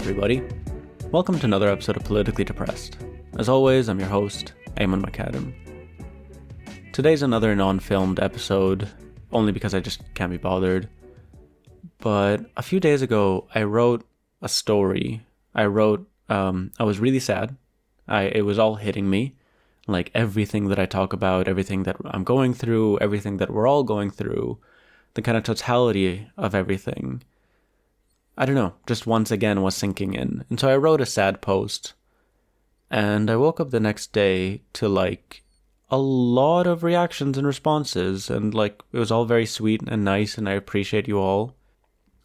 everybody. Welcome to another episode of Politically Depressed. As always, I'm your host, Eamon McAdam. Today's another non-filmed episode, only because I just can't be bothered. But a few days ago, I wrote a story. I was really sad. It was all hitting me. Like everything that I talk about, everything that I'm going through, everything that we're all going through, the kind of totality of everything. I don't know, just once again was sinking in. And so I wrote a sad post. And I woke up the next day to like a lot of reactions and responses. And like it was all very sweet and nice, and I appreciate you all.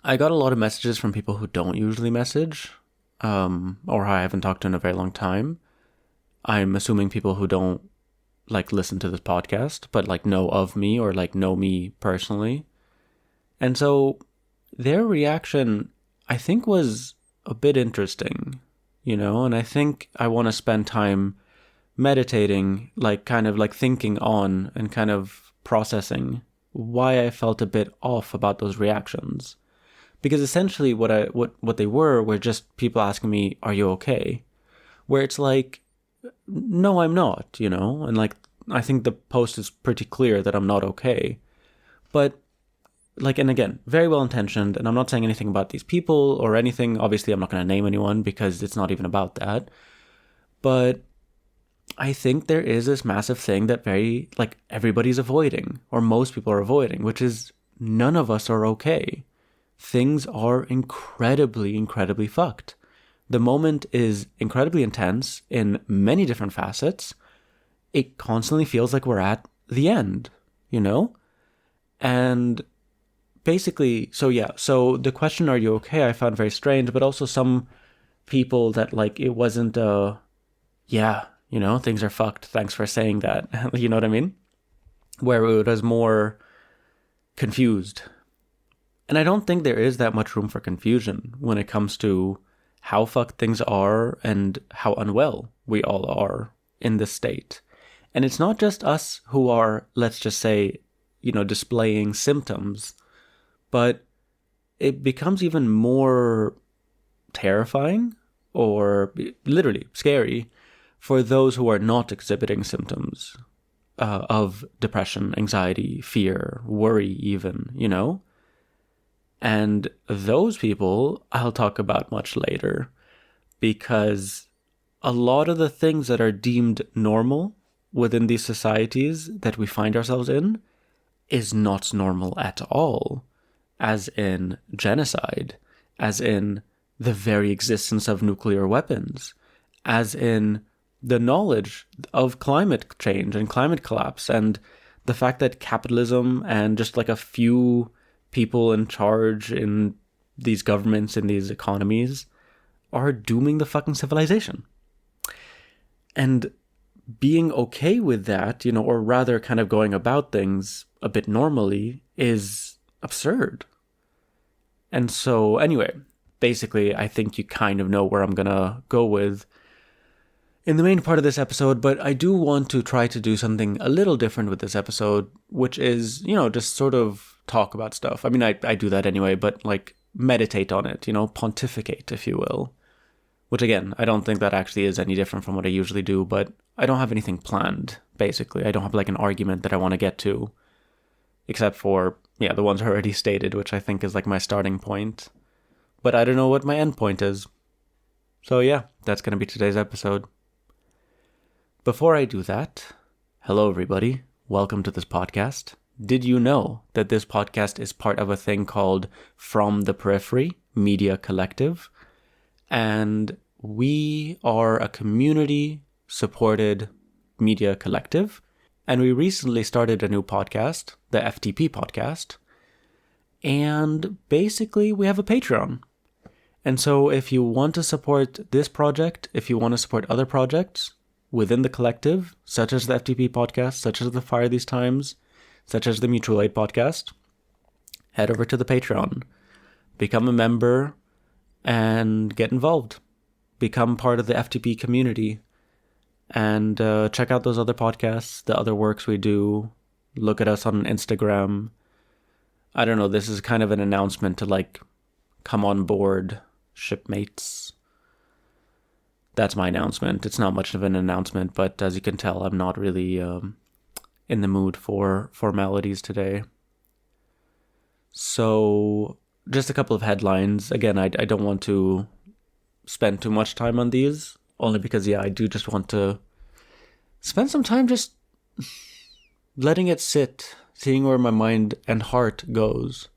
I got a lot of messages from people who don't usually message, or I haven't talked to in a very long time. I'm assuming people who don't like listen to this podcast, but like know of me or like know me personally. And so their reaction, I think, was a bit interesting, and I think I want to spend time meditating, like kind of like thinking on and kind of processing why I felt a bit off about those reactions. Because essentially what they were just people asking me, are you okay? Where it's like, no, I'm not, and like, I think the post is pretty clear that I'm not okay. But like, and again, very well intentioned, and I'm not saying anything about these people or anything. Obviously, I'm not going to name anyone because it's not even about that. But I think there is this massive thing that everybody's avoiding, or most people are avoiding, which is none of us are okay. Things are incredibly, incredibly fucked. The moment is incredibly intense in many different facets. It constantly feels like we're at the end, And basically, so the question, are you okay, I found very strange, but also some people that like, it wasn't things are fucked, thanks for saying that. You know what I mean? Where it was more confused. And I don't think there is that much room for confusion when it comes to how fucked things are and how unwell we all are in this state. And it's not just us who are, let's just say, displaying symptoms, but it becomes even more terrifying or literally scary for those who are not exhibiting symptoms of depression, anxiety, fear, worry even, And those people I'll talk about much later, because a lot of the things that are deemed normal within these societies that we find ourselves in is not normal at all. As in genocide, as in the very existence of nuclear weapons, as in the knowledge of climate change and climate collapse, and the fact that capitalism and just like a few people in charge in these governments, in these economies, are dooming the fucking civilization. And being okay with that, or rather kind of going about things a bit normally, is absurd. And so anyway, basically, I think you kind of know where I'm gonna go with in the main part of this episode, but I do want to try to do something a little different with this episode, which is, just sort of talk about stuff. I mean, I do that anyway, but like meditate on it, pontificate, if you will. Which again, I don't think that actually is any different from what I usually do, but I don't have anything planned, basically. I don't have like an argument that I want to get to, except for, the ones already stated, which I think is like my starting point. But I don't know what my end point is. So yeah, that's going to be today's episode. Before I do that, hello everybody, welcome to this podcast. Did you know that this podcast is part of a thing called From the Periphery Media Collective? And we are a community-supported media collective. And we recently started a new podcast, the FTP podcast. And basically, we have a Patreon. And so if you want to support this project, if you want to support other projects within the collective, such as the FTP podcast, such as the Fire These Times, such as the Mutual Aid podcast, head over to the Patreon. Become a member and get involved. Become part of the FTP community. And check out those other podcasts, the other works we do. Look at us on Instagram. I don't know, this is kind of an announcement to like come on board shipmates. That's my announcement. It's not much of an announcement, but as you can tell, I'm not really in the mood for formalities today. So, just a couple of headlines. Again, I don't want to spend too much time on these, only because, I do just want to spend some time just letting it sit, seeing where my mind and heart goes.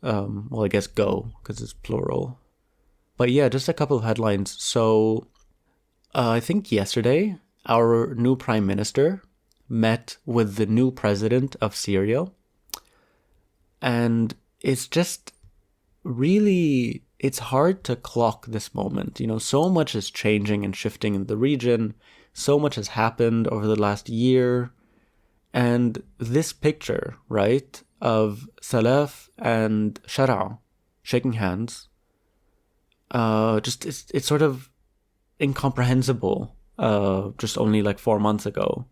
Well, I guess go, because it's plural. But yeah, just a couple of headlines. So, I think yesterday, our new prime minister met with the new president of Syria. And it's just really, it's hard to clock this moment. So much is changing and shifting in the region. So much has happened over the last year. And this picture, right, of Salaf and Shara shaking hands, it's sort of incomprehensible. Just only like 4 months ago,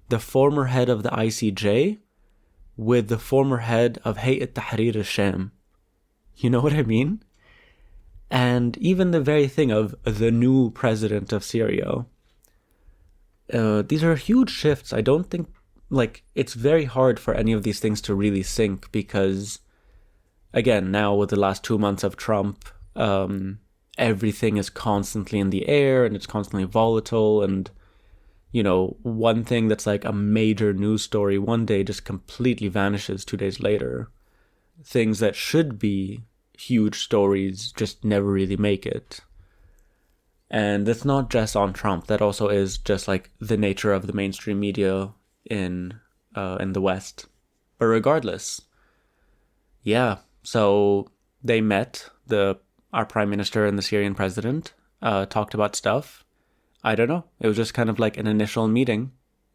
the former head of the ICJ with the former head of Hayat Tahrir al-Sham. You know what I mean? And even the very thing of the new president of Syria. These are huge shifts. I don't think, it's very hard for any of these things to really sink because, again, now with the last 2 months of Trump, everything is constantly in the air and it's constantly volatile. And, one thing that's like a major news story one day just completely vanishes 2 days later. Things that should be huge stories just never really make it. And that's not just on Trump. That also is just like the nature of the mainstream media in the West. But regardless, yeah. So they met, our prime minister and the Syrian president, talked about stuff. I don't know. It was just kind of like an initial meeting.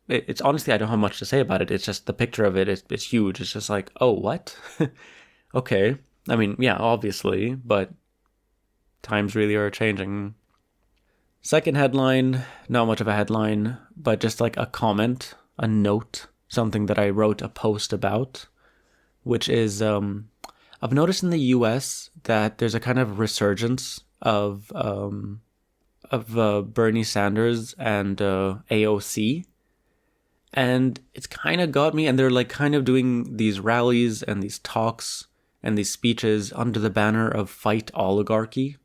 It's honestly, I don't have much to say about it. It's just the picture of it. It's huge. It's just like, oh, what? Okay. I mean, yeah, obviously, but times really are changing. Second headline, not much of a headline, but just like a comment, a note, something that I wrote a post about, which is, I've noticed in the US that there's a kind of resurgence of Bernie Sanders and AOC. And it's kind of got me, and they're like kind of doing these rallies and these talks and these speeches under the banner of fight oligarchy.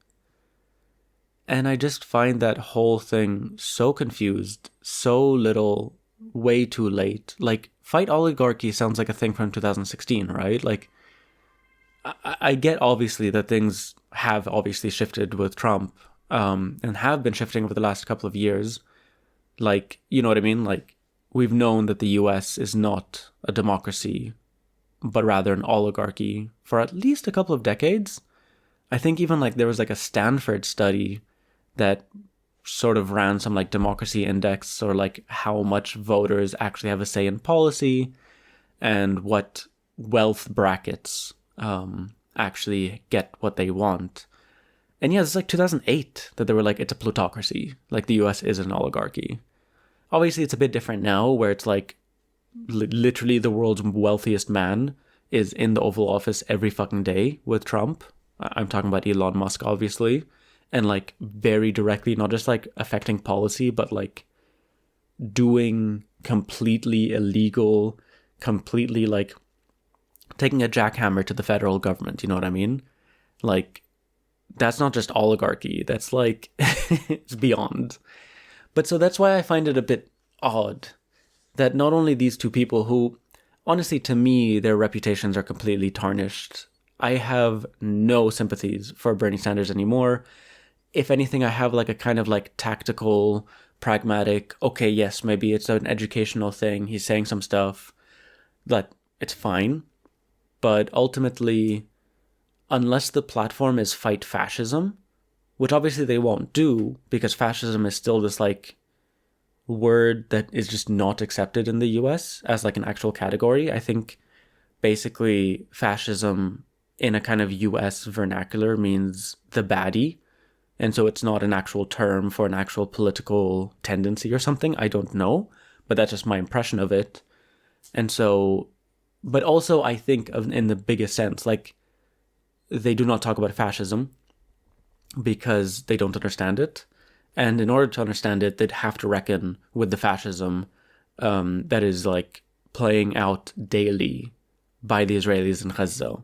And I just find that whole thing so confused, so little, way too late. Like, fight oligarchy sounds like a thing from 2016, right? Like, I get obviously that things have obviously shifted with Trump, and have been shifting over the last couple of years. Like, you know what I mean? Like, we've known that the US is not a democracy, but rather an oligarchy for at least a couple of decades. I think even like there was like a Stanford study that sort of ran some like democracy index, or like how much voters actually have a say in policy and what wealth brackets actually get what they want. And yeah, it's like 2008 that they were like, it's a plutocracy. Like, the US is an oligarchy. Obviously, it's a bit different now, where it's like literally the world's wealthiest man is in the Oval Office every fucking day with Trump. I'm talking about Elon Musk, obviously. And like very directly, not just like affecting policy, but like doing completely illegal, completely like taking a jackhammer to the federal government. You know what I mean? Like, that's not just oligarchy. That's like, it's beyond. But so that's why I find it a bit odd that not only these two people who, honestly, to me, their reputations are completely tarnished. I have no sympathies for Bernie Sanders anymore. If anything, I have like a kind of like tactical, pragmatic, okay, yes, maybe it's an educational thing. He's saying some stuff, but it's fine. But ultimately, unless the platform is fight fascism, which obviously they won't do because fascism is still this like word that is just not accepted in the US as like an actual category. I think basically fascism in a kind of US vernacular means the baddie. And so it's not an actual term for an actual political tendency or something. I don't know, but that's just my impression of it. And so, but also I think of in the biggest sense, like, they do not talk about fascism. because they don't understand it. And in order to understand it, they'd have to reckon with the fascism that is like playing out daily by the Israelis in Gaza,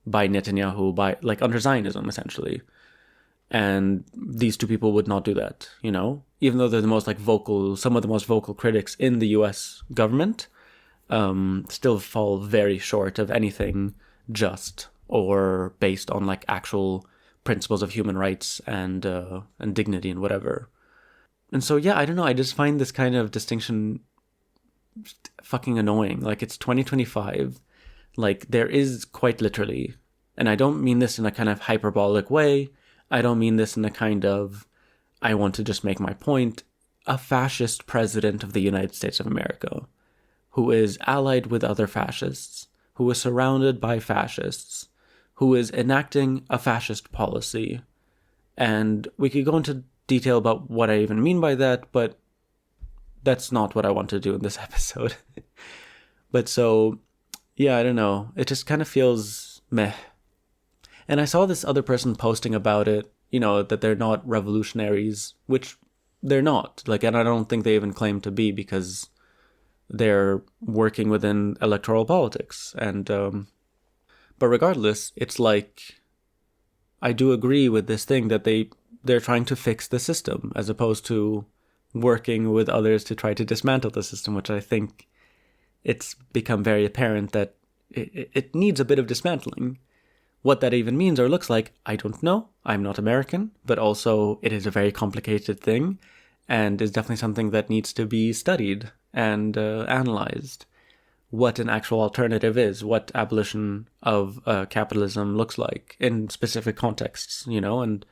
by Netanyahu, by like under Zionism, essentially. And these two people would not do that, even though they're the most like vocal, some of the most vocal critics in the US government, still fall very short of anything just or based on like actual principles of human rights and dignity and whatever. And so, yeah, I don't know. I just find this kind of distinction fucking annoying. Like, it's 2025. Like, there is quite literally, and I don't mean this in a kind of hyperbolic way. I don't mean this in a kind of, I want to just make my point, a fascist president of the United States of America who is allied with other fascists, who is surrounded by fascists, who is enacting a fascist policy. And we could go into detail about what I even mean by that, but that's not what I want to do in this episode. But so, yeah, I don't know. It just kind of feels meh. And I saw this other person posting about it, that they're not revolutionaries, which they're not. Like, and I don't think they even claim to be, because they're working within electoral politics. And, but regardless, it's like, I do agree with this thing that they're trying to fix the system as opposed to working with others to try to dismantle the system, which I think it's become very apparent that it needs a bit of dismantling. What that even means or looks like, I don't know. I'm not American, but also it is a very complicated thing and is definitely something that needs to be studied and analyzed. What an actual alternative is, what abolition of capitalism looks like in specific contexts, and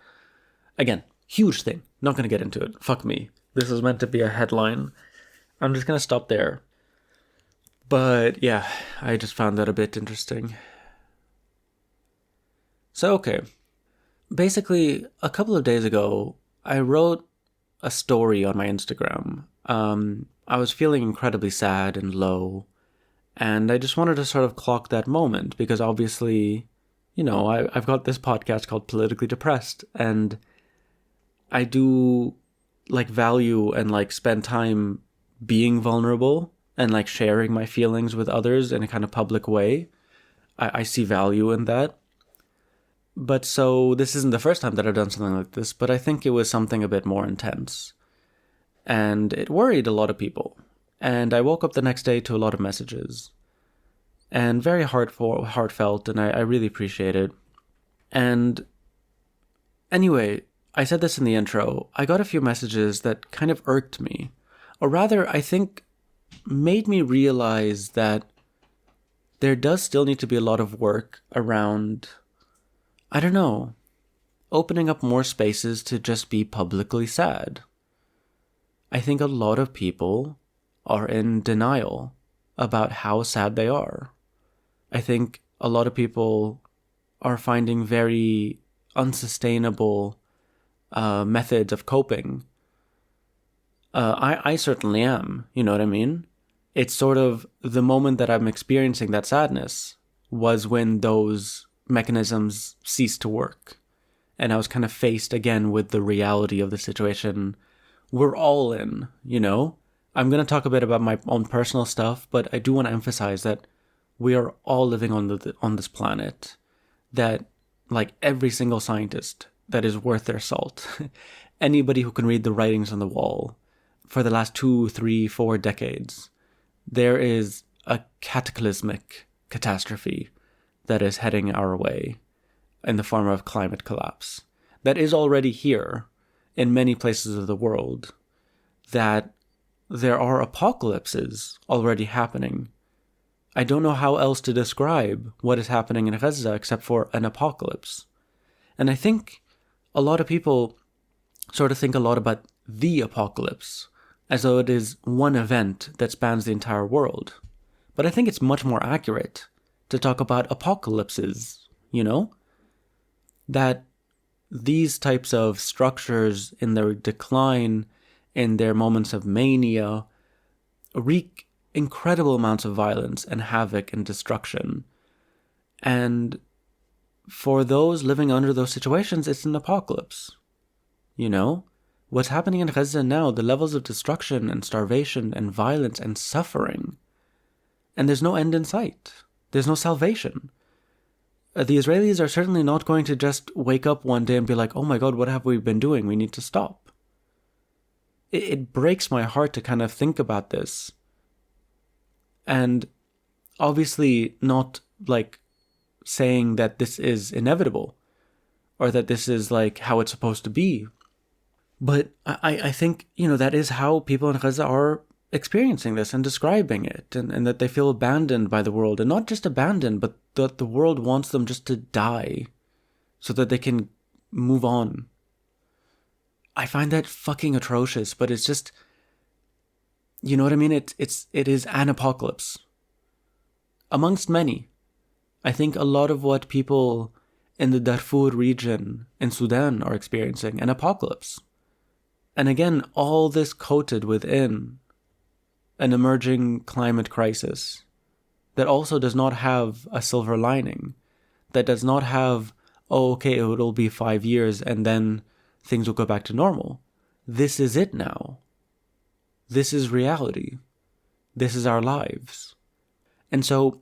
again, huge thing. Not going to get into it. Fuck me. This is meant to be a headline. I'm just going to stop there. But yeah, I just found that a bit interesting. So, okay. Basically, a couple of days ago, I wrote a story on my Instagram. I was feeling incredibly sad and low, and I just wanted to sort of clock that moment because obviously, I've got this podcast called Politically Depressed, and I do like value and like spend time being vulnerable and like sharing my feelings with others in a kind of public way. I see value in that. But so this isn't the first time that I've done something like this, but I think it was something a bit more intense. And it worried a lot of people. And I woke up the next day to a lot of messages. And very heartfelt, and I really appreciate it. And anyway, I said this in the intro, I got a few messages that kind of irked me. Or rather, I think made me realize that there does still need to be a lot of work around, I don't know, opening up more spaces to just be publicly sad. I think a lot of people are in denial about how sad they are. I think a lot of people are finding very unsustainable methods of coping. I certainly am, you know what I mean? It's sort of the moment that I'm experiencing that sadness was when those mechanisms ceased to work. And I was kind of faced again with the reality of the situation we're all in, I'm going to talk a bit about my own personal stuff, but I do want to emphasize that we are all living on this planet, that like every single scientist that is worth their salt, anybody who can read the writings on the wall for the last 2, 3, 4 decades, there is a cataclysmic catastrophe that is heading our way in the form of climate collapse that is already here in many places of the world, that there are apocalypses already happening. I don't know how else to describe what is happening in Gaza except for an apocalypse. And I think a lot of people sort of think a lot about the apocalypse as though it is one event that spans the entire world. But I think it's much more accurate to talk about apocalypses, that these types of structures in their decline, in their moments of mania, wreak incredible amounts of violence and havoc and destruction. And for those living under those situations, it's an apocalypse. You know? What's happening in Gaza now, the levels of destruction and starvation and violence and suffering. And there's no end in sight. There's no salvation. The Israelis are certainly not going to just wake up one day and be like, oh my God, what have we been doing? We need to stop. It breaks my heart to kind of think about this. And obviously not like saying that this is inevitable or that this is like how it's supposed to be. But I think, that is how people in Gaza are experiencing this and describing it, and that they feel abandoned by the world, and not just abandoned, but that the world wants them just to die so that they can move on. I find that fucking atrocious, but it's just, you know what I mean? It is an apocalypse. Amongst many. I think a lot of what people in the Darfur region in Sudan are experiencing, an apocalypse. And again, all this coated within an emerging climate crisis that also does not have a silver lining, that does not have, oh, okay, it'll be 5 years and then things will go back to normal. This is it now. This is reality. This is our lives. And so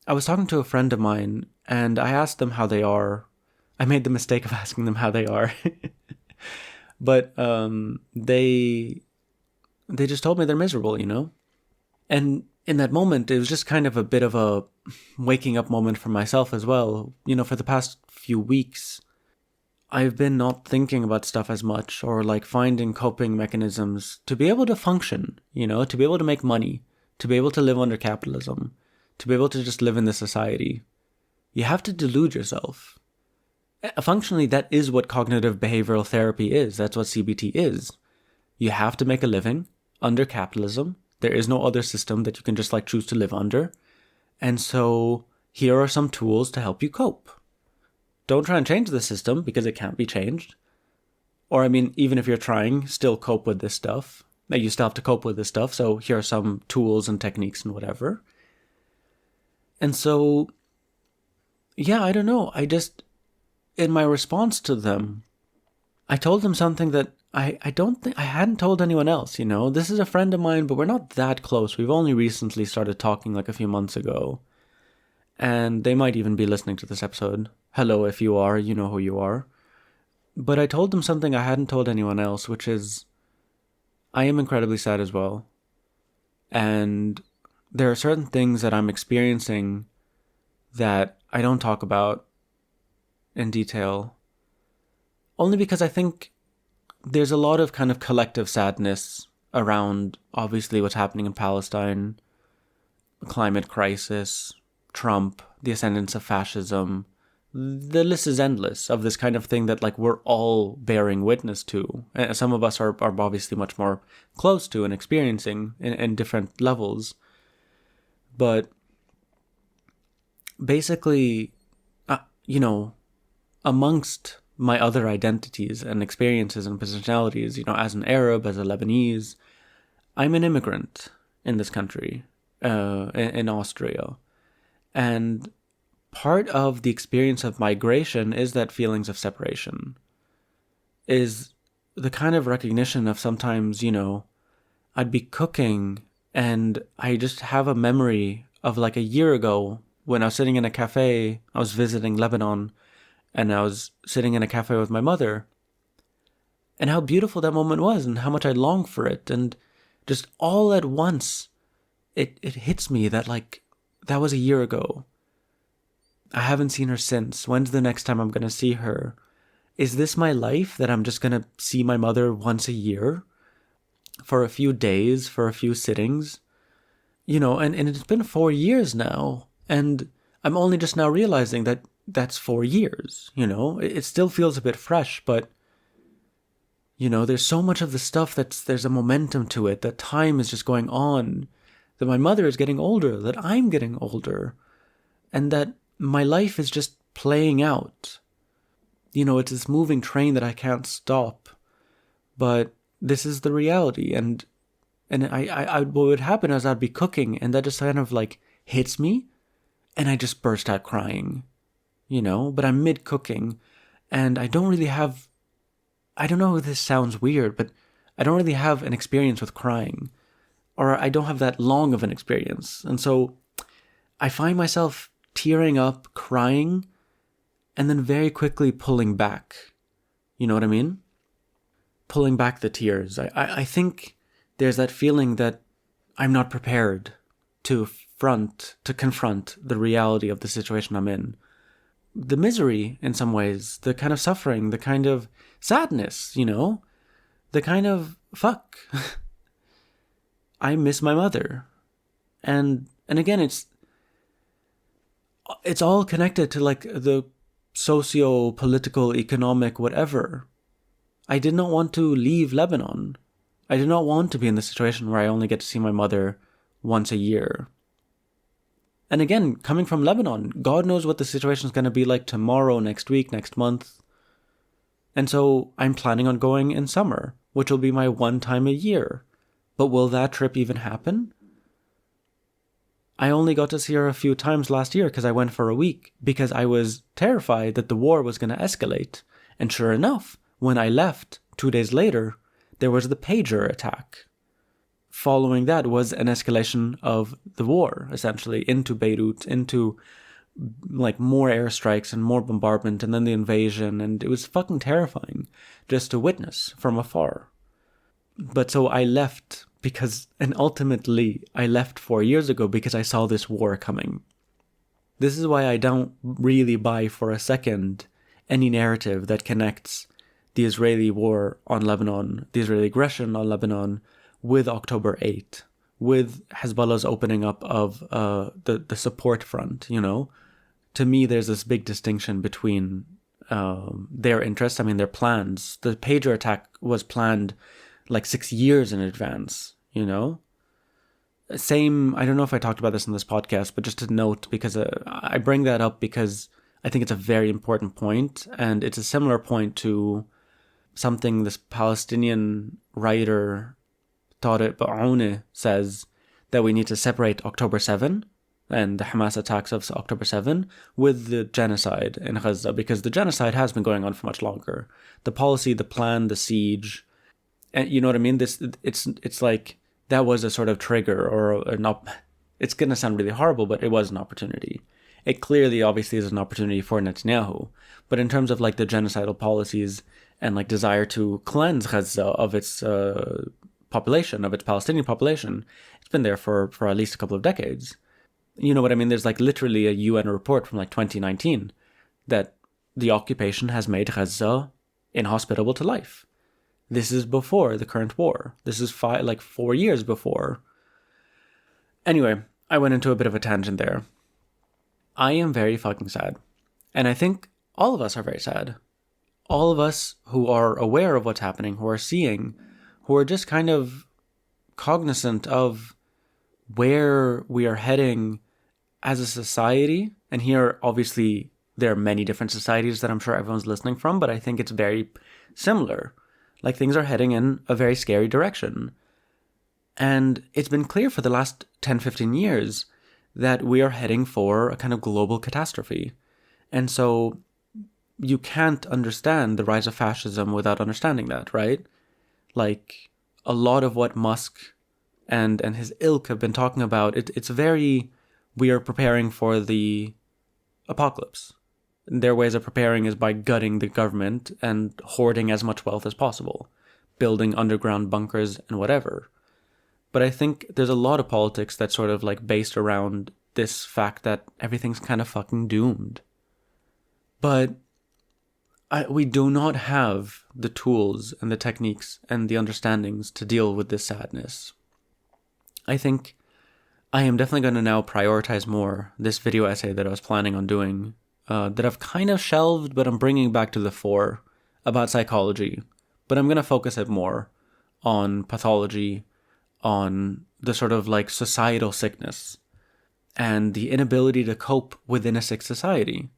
I was talking to a friend of mine and I asked them how they are. I made the mistake of asking them how they are. But they just told me they're miserable, And in that moment, it was just kind of a bit of a waking up moment for myself as well. For the past few weeks, I've been not thinking about stuff as much or like finding coping mechanisms to be able to function, to be able to make money, to be able to live under capitalism, to be able to just live in this society. You have to delude yourself. Functionally, that is what cognitive behavioral therapy is. That's what CBT is. You have to make a living under capitalism. There is no other system that you can just choose to live under. And so here are some tools to help you cope. Don't try and change the system because it can't be changed. Or even if you're trying, still cope with this stuff. You still have to cope with this stuff. So here are some tools and techniques and whatever. And so, yeah, I don't know. In my response to them, I told them something that I hadn't told anyone else, This is a friend of mine, but we're not that close. We've only recently started talking a few months ago. And they might even be listening to this episode. Hello, if you are, you know who you are. But I told them something I hadn't told anyone else, which is I am incredibly sad as well. And there are certain things that I'm experiencing that I don't talk about in detail, only because I think there's a lot of kind of collective sadness around obviously what's happening in Palestine, climate crisis, Trump, the ascendance of fascism. The list is endless of this kind of thing that we're all bearing witness to. And some of us are obviously much more close to and experiencing in different levels. But basically, amongst my other identities and experiences and personalities, as an Arab, as a Lebanese, I'm an immigrant in this country, in Austria. And part of the experience of migration is that feelings of separation, is the kind of recognition of sometimes, I'd be cooking and I just have a memory of a year ago when I was sitting in a cafe. I was visiting Lebanon and I was sitting in a cafe with my mother, and how beautiful that moment was and how much I longed for it. And just all at once, it hits me that that was a year ago. I haven't seen her since. When's the next time I'm going to see her? Is this my life, that I'm just going to see my mother once a year for a few days, for a few sittings? And it's been 4 years now, and I'm only just now realizing that that's 4 years, It still feels a bit fresh, but, there's so much of the stuff there's a momentum to it, that time is just going on, that my mother is getting older, that I'm getting older, and that my life is just playing out. It's this moving train that I can't stop, but this is the reality. And I what would happen is I'd be cooking and that just kind of hits me and I just burst out crying. but I'm mid cooking and I don't know if this sounds weird, but I don't really have an experience with crying, or I don't have that long of an experience. And so I find myself tearing up, crying, and then very quickly pulling back. You know what I mean? Pulling back the tears. I think there's that feeling that I'm not prepared to confront the reality of the situation I'm in. The misery, in some ways, the kind of suffering, the kind of sadness, the kind of fuck. I miss my mother. And again, it's all connected to like the socio-political, economic, whatever. I did not want to leave Lebanon. I did not want to be in the situation where I only get to see my mother once a year. And again, coming from Lebanon, God knows what the situation is going to be like tomorrow, next week, next month. And so I'm planning on going in summer, which will be my one time a year. But will that trip even happen? I only got to see her a few times last year because I went for a week, because I was terrified that the war was going to escalate. And sure enough, when I left 2 days later, there was the pager attack. Following that was an escalation of the war, essentially, into Beirut, into like more airstrikes and more bombardment, and then the invasion, and it was fucking terrifying just to witness from afar. But so I left and ultimately I left 4 years ago because I saw this war coming. This is why I don't really buy for a second any narrative that connects the Israeli war on Lebanon, the Israeli aggression on Lebanon, with October 8th, with Hezbollah's opening up of the support front, To me, there's this big distinction between their interests, their plans. The pager attack was planned like 6 years in advance, Same, I don't know if I talked about this in this podcast, but just to note, because I bring that up because I think it's a very important point, and it's a similar point to something this Palestinian writer, Tariq Baouni, says, that we need to separate October 7 and the Hamas attacks of October 7 with the genocide in Gaza, because the genocide has been going on for much longer. The policy, the plan, the siege, and you know what I mean? It's like that was a sort of trigger, or it's going to sound really horrible, but it was an opportunity. It clearly, obviously, is an opportunity for Netanyahu. But in terms of like the genocidal policies and like desire to cleanse Gaza of its population, of its Palestinian population, it's been there for at least a couple of decades. You know what I mean? There's like literally a UN report from like 2019 that the occupation has made Gaza inhospitable to life. This is before the current war. This is 4 years before. Anyway, I went into a bit of a tangent there. I am very fucking sad. And I think all of us are very sad. All of us who are aware of what's happening, who are seeing, who are just kind of cognizant of where we are heading as a society. And here, obviously, there are many different societies that I'm sure everyone's listening from, but I think it's very similar. Like, things are heading in a very scary direction. And it's been clear for the last 10, 15 years that we are heading for a kind of global catastrophe. And so you can't understand the rise of fascism without understanding that, right? Like, a lot of what Musk and his ilk have been talking about, it's very, we are preparing for the apocalypse. Their ways of preparing is by gutting the government and hoarding as much wealth as possible, building underground bunkers and whatever. But I think there's a lot of politics that's sort of like based around this fact that everything's kind of fucking doomed. But we do not have the tools and the techniques and the understandings to deal with this sadness. I think I am definitely going to now prioritize more this video essay that I was planning on doing, that I've kind of shelved, but I'm bringing back to the fore, about psychology. But I'm going to focus it more on pathology, on the sort of like societal sickness, and the inability to cope within a sick society.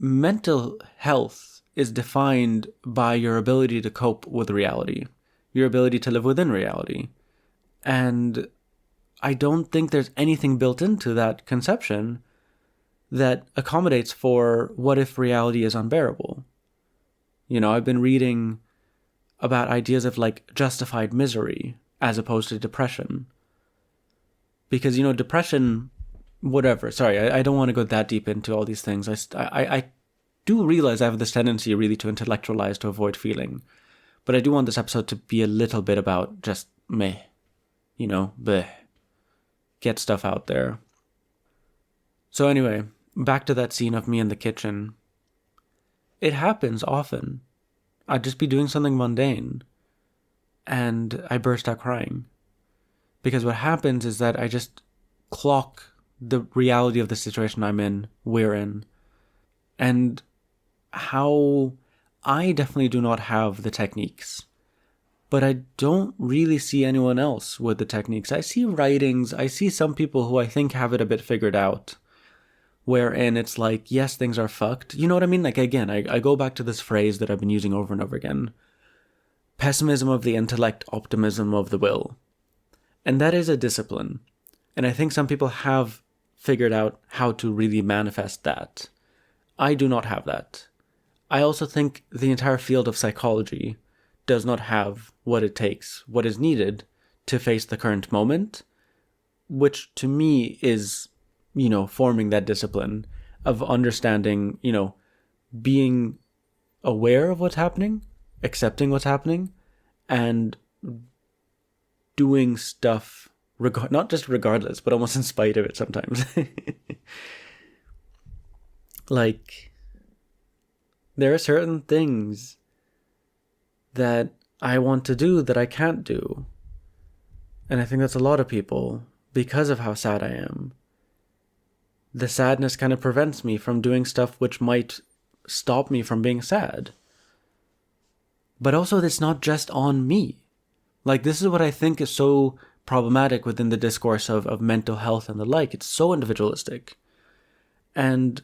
Mental health is defined by your ability to cope with reality, your ability to live within reality. And I don't think there's anything built into that conception that accommodates for what if reality is unbearable. I've been reading about ideas of like justified misery as opposed to depression. Because, depression, whatever. Sorry, I don't want to go that deep into all these things. I do realize I have this tendency really to intellectualize to avoid feeling. But I do want this episode to be a little bit about just meh. Bleh. Get stuff out there. So anyway, back to that scene of me in the kitchen. It happens often. I'd just be doing something mundane, and I burst out crying. Because what happens is that I just clock the reality of the situation we're in, and how I definitely do not have the techniques. But I don't really see anyone else with the techniques. I see writings, I see some people who I think have it a bit figured out, wherein it's like, yes, things are fucked. You know what I mean? Like, again, I go back to this phrase that I've been using over and over again. Pessimism of the intellect, optimism of the will. And that is a discipline. And I think some people have figured out how to really manifest that. I do not have that. I also think the entire field of psychology does not have what it takes, what is needed to face the current moment, which to me is, forming that discipline of understanding, being aware of what's happening, accepting what's happening, and doing stuff, not just regardless, but almost in spite of it sometimes. Like, there are certain things that I want to do that I can't do. And I think that's a lot of people, because of how sad I am. The sadness kind of prevents me from doing stuff which might stop me from being sad. But also, it's not just on me. Like, this is what I think is so problematic within the discourse of mental health and the like. It's so individualistic. And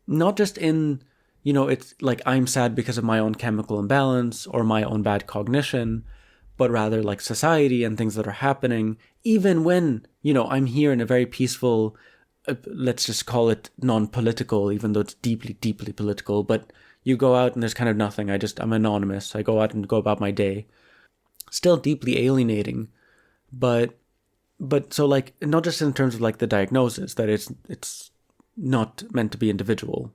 not just in, it's like I'm sad because of my own chemical imbalance or my own bad cognition, but rather like society and things that are happening, even when, I'm here in a very peaceful, let's just call it non-political, even though it's deeply, deeply political, but you go out and there's kind of nothing. I'm anonymous. I go out and go about my day. Still deeply alienating, but so like, not just in terms of like the diagnosis, that it's not meant to be individual,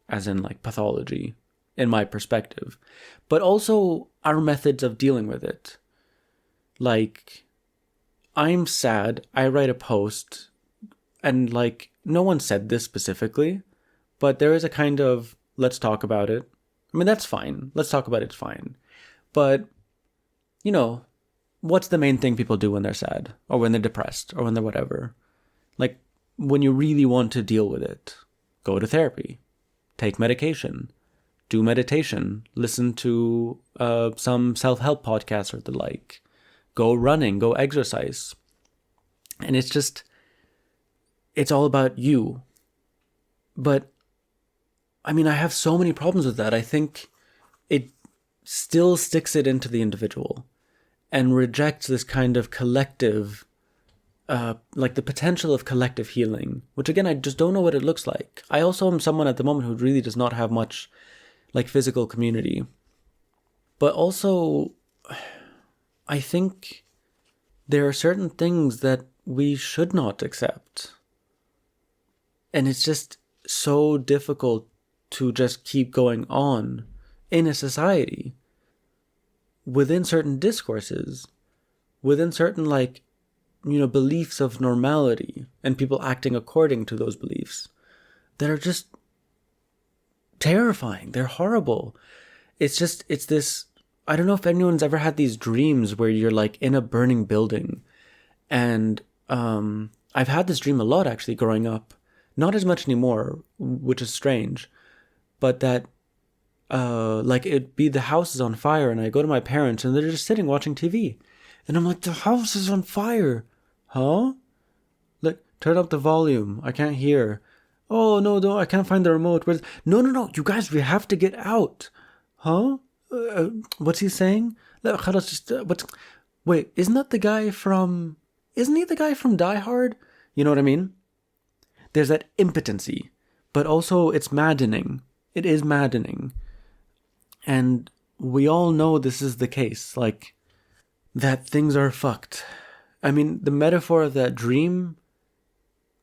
as in like pathology, in my perspective, but also our methods of dealing with it. Like, I'm sad, I write a post, and like, no one said this specifically, but there is a kind of, let's talk about it. I mean, that's fine. Let's talk about it's fine. But, what's the main thing people do when they're sad, or when they're depressed, or when they're whatever? Like, when you really want to deal with it, go to therapy, take medication, do meditation, listen to some self-help podcasts or the like, go running, go exercise. And it's all about you. But, I mean, I have so many problems with that. I think it still sticks it into the individual and rejects this kind of collective, like the potential of collective healing, which again, I just don't know what it looks like. I also am someone at the moment who really does not have much like physical community. But also, I think there are certain things that we should not accept. And it's just so difficult to just keep going on in a society within certain discourses, within certain like, beliefs of normality and people acting according to those beliefs that are just terrifying. They're horrible. It's this, I don't know if anyone's ever had these dreams where you're like in a burning building. And I've had this dream a lot actually growing up. Not as much anymore, which is strange. But that like it'd be the house is on fire and I go to my parents and they're just sitting watching TV. And I'm like, the house is on fire. Huh? Like, turn up the volume. I can't hear. Oh, no, I can't find the remote. No, you guys, we have to get out. Huh? What's he saying? Wait, isn't he the guy from Die Hard? You know what I mean? There's that impotency. But also it's maddening. It is maddening. And we all know this is the case, like, that things are fucked. I mean, the metaphor of that dream,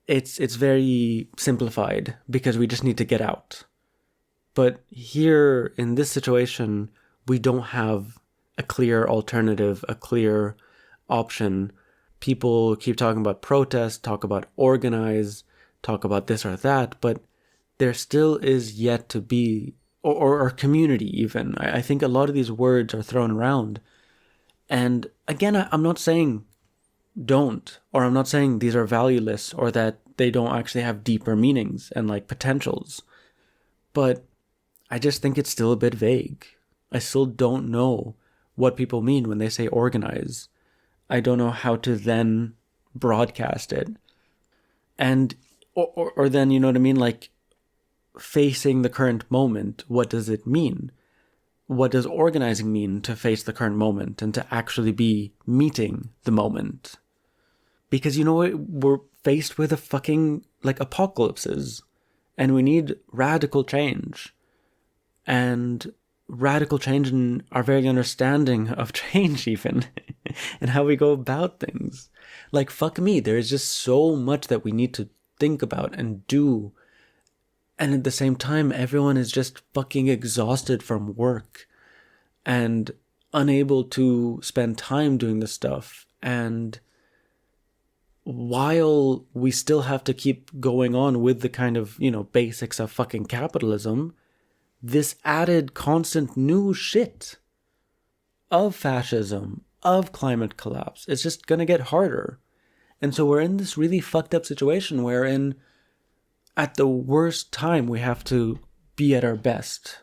it's very simplified because we just need to get out. But here in this situation, we don't have a clear alternative, a clear option. People keep talking about protest, talk about organize, talk about this or that, but there still is yet to be, or community even. I think a lot of these words are thrown around. And again, I'm not saying don't, or I'm not saying these are valueless or that they don't actually have deeper meanings and like potentials. But I just think it's still a bit vague. I still don't know what people mean when they say organize. I don't know how to then broadcast it. And, or then, you know what I mean? Like, facing the current moment, what does it mean? What does organizing mean to face the current moment and to actually be meeting the moment? Because, you know what, we're faced with a fucking, like, apocalypses, and we need radical change. And radical change in our very understanding of change, even, and how we go about things. Like, fuck me, there is just so much that we need to think about and do. And at the same time, everyone is just fucking exhausted from work and unable to spend time doing this stuff. And while we still have to keep going on with the kind of, you know, basics of fucking capitalism, this added constant new shit of fascism, of climate collapse, it's just gonna get harder. And so we're in this really fucked up situation wherein at the worst time we have to be at our best.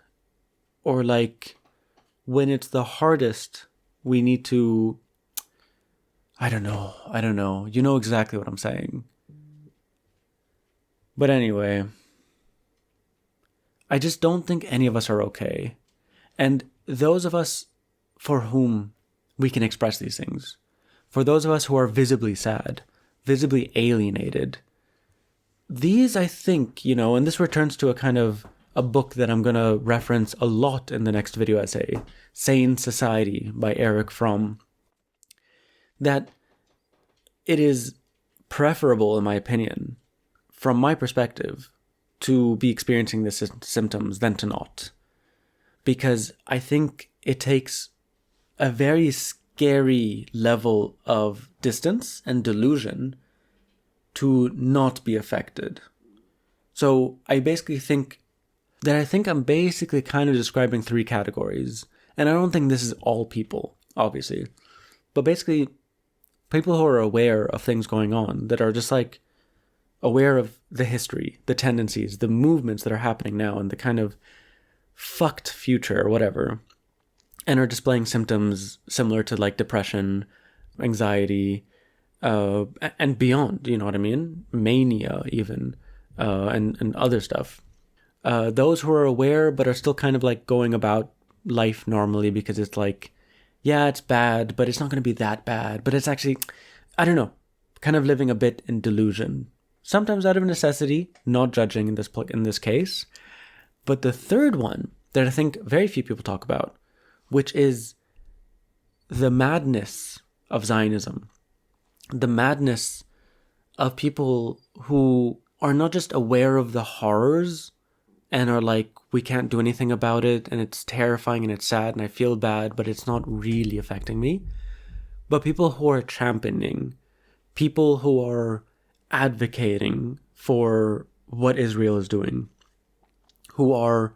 Or like when it's the hardest, we need to, I don't know. You know exactly what I'm saying. But anyway, I just don't think any of us are okay. And those of us for whom we can express these things, for those of us who are visibly sad, visibly alienated, these, I think, you know, and this returns to a kind of a book that I'm going to reference a lot in the next video essay, Sane Society by Erich Fromm, that it is preferable, in my opinion, from my perspective, to be experiencing the symptoms than to not. Because I think it takes a very scary level of distance and delusion to not be affected. So I basically think that I'm basically kind of describing three categories. And I don't think this is all people, obviously. But basically, people who are aware of things going on, that are just like aware of the history, the tendencies, the movements that are happening now, and the kind of fucked future or whatever, and are displaying symptoms similar to like depression, anxiety, and beyond, you know what I mean? Mania even, and other stuff. Those who are aware but are still kind of like going about life normally because it's like, yeah, it's bad, but it's not going to be that bad. But it's actually, I don't know, kind of living a bit in delusion. Sometimes out of necessity, not judging in this case. But the third one that I think very few people talk about, which is the madness of Zionism. The madness of people who are not just aware of the horrors and are like, we can't do anything about it, and it's terrifying and it's sad and I feel bad, but it's not really affecting me. But people who are championing, people who are advocating for what Israel is doing, who are,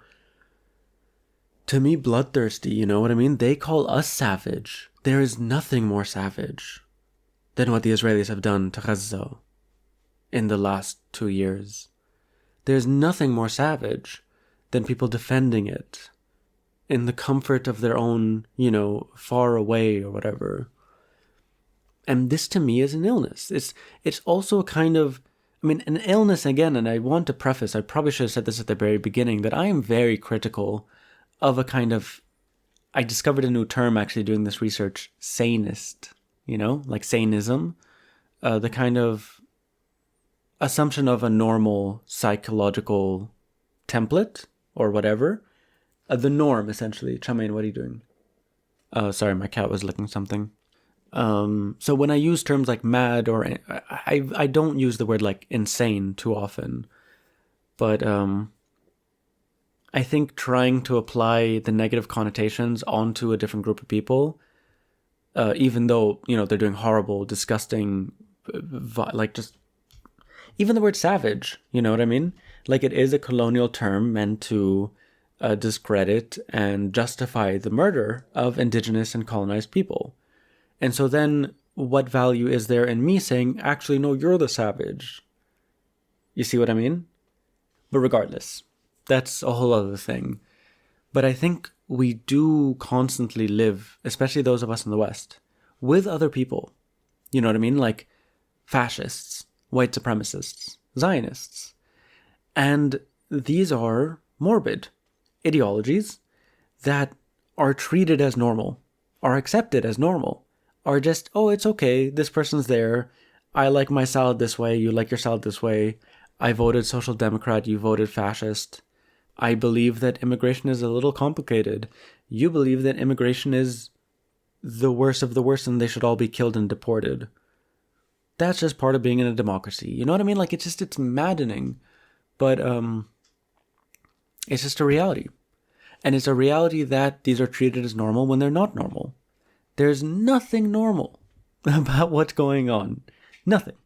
to me, bloodthirsty, you know what I mean? They call us savage. There is nothing more savage than what the Israelis have done to Gaza in the last 2 years. There's nothing more savage than people defending it in the comfort of their own, you know, far away or whatever. And this to me is an illness. It's also a kind of, I mean, an illness again, and I want to preface, I probably should have said this at the very beginning, that I am very critical of a kind of, I discovered a new term actually doing this research, sanist, you know, like sanism, the kind of assumption of a normal psychological template or whatever. The norm, essentially. Chamain, what are you doing? Sorry, my cat was licking something. So when I use terms like mad or I don't use the word like insane too often, but I think trying to apply the negative connotations onto a different group of people, even though, you know, they're doing horrible, disgusting, like just even the word savage, you know what I mean? Like it is a colonial term meant to discredit and justify the murder of indigenous and colonized people. And so then what value is there in me saying, actually, no, you're the savage? You see what I mean? But regardless, that's a whole other thing. But I think we do constantly live, especially those of us in the West, with other people. You know what I mean? Like fascists, white supremacists, Zionists. And these are morbid ideologies that are treated as normal, are accepted as normal, are just, oh, it's okay, this person's there, I like my salad this way, you like your salad this way, I voted Social Democrat, you voted fascist, I believe that immigration is a little complicated, you believe that immigration is the worst of the worst and they should all be killed and deported. That's just part of being in a democracy, you know what I mean? Like, it's maddening, but it's just a reality. And it's a reality that these are treated as normal when they're not normal. There's nothing normal about what's going on. Nothing.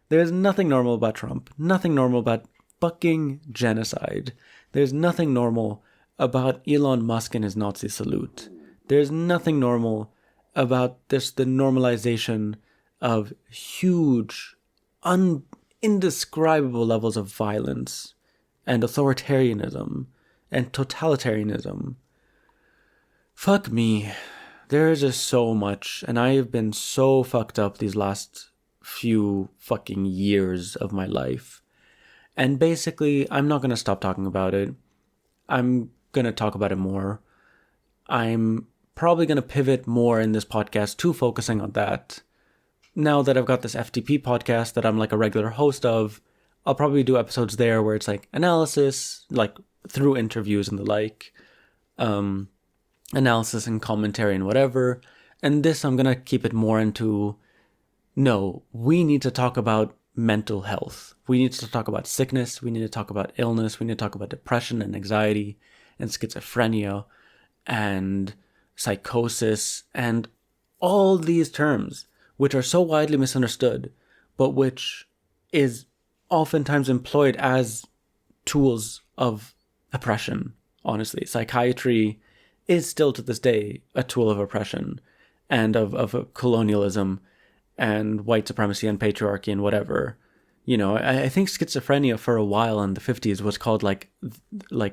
There's nothing normal about Trump. Nothing normal about fucking genocide. There's nothing normal about Elon Musk and his Nazi salute. There's nothing normal about the normalization of huge, indescribable levels of violence and authoritarianism and totalitarianism. Fuck me. There is just so much, and I have been so fucked up these last few fucking years of my life. And basically, I'm not going to stop talking about it. I'm going to talk about it more. I'm probably going to pivot more in this podcast to focusing on that. Now that I've got this FTP podcast that I'm like a regular host of, I'll probably do episodes there where it's like analysis, like through interviews and the like. Analysis and commentary and whatever. And this, I'm going to keep it more into, no, we need to talk about mental health. We need to talk about sickness. We need to talk about illness. We need to talk about depression and anxiety and schizophrenia and psychosis and all these terms, which are so widely misunderstood, but which is oftentimes employed as tools of oppression, honestly. Psychiatry is still to this day a tool of oppression and of colonialism and white supremacy and patriarchy and whatever. You know, I think schizophrenia for a while in the 50s was called like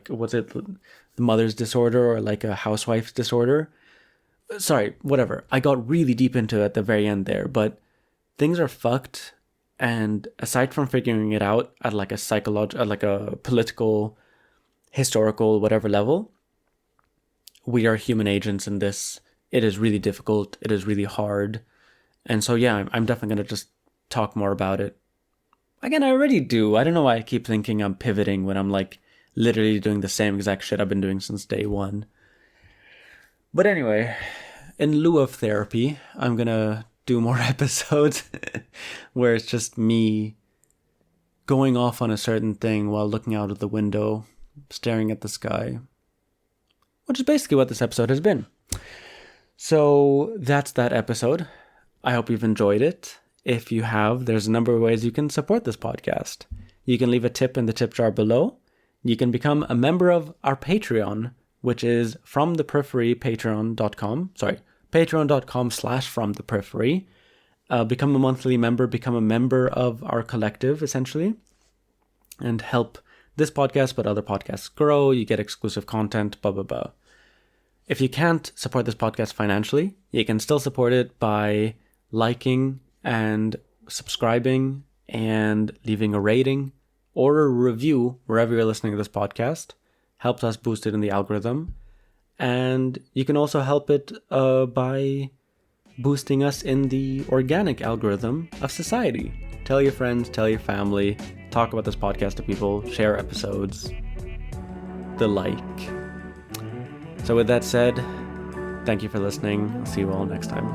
was it the mother's disorder or like a housewife's disorder? Sorry, whatever. I got really deep into it at the very end there, but things are fucked. And aside from figuring it out at like a psychological, like a political, historical, whatever level, we are human agents in this. It is really difficult. It is really hard. And so, yeah, I'm definitely going to just talk more about it. Again, I already do. I don't know why I keep thinking I'm pivoting when I'm like literally doing the same exact shit I've been doing since day one. But anyway, in lieu of therapy, I'm going to do more episodes where it's just me going off on a certain thing while looking out of the window, staring at the sky. Which is basically what this episode has been. So that's that episode. I hope you've enjoyed it. If you have, there's a number of ways you can support this podcast. You can leave a tip in the tip jar below. You can become a member of our Patreon, which is From the Periphery, patreon.com. Sorry, patreon.com/FromThePeriphery. Become a monthly member, become a member of our collective, essentially, and help this podcast, but other podcasts grow. You get exclusive content, blah, blah, blah. If you can't support this podcast financially, you can still support it by liking and subscribing and leaving a rating or a review wherever you're listening to this podcast. Helps us boost it in the algorithm. And you can also help it by boosting us in the organic algorithm of society. Tell your friends, tell your family, talk about this podcast to people, share episodes, the like. So with that said, thank you for listening. I'll see you all next time.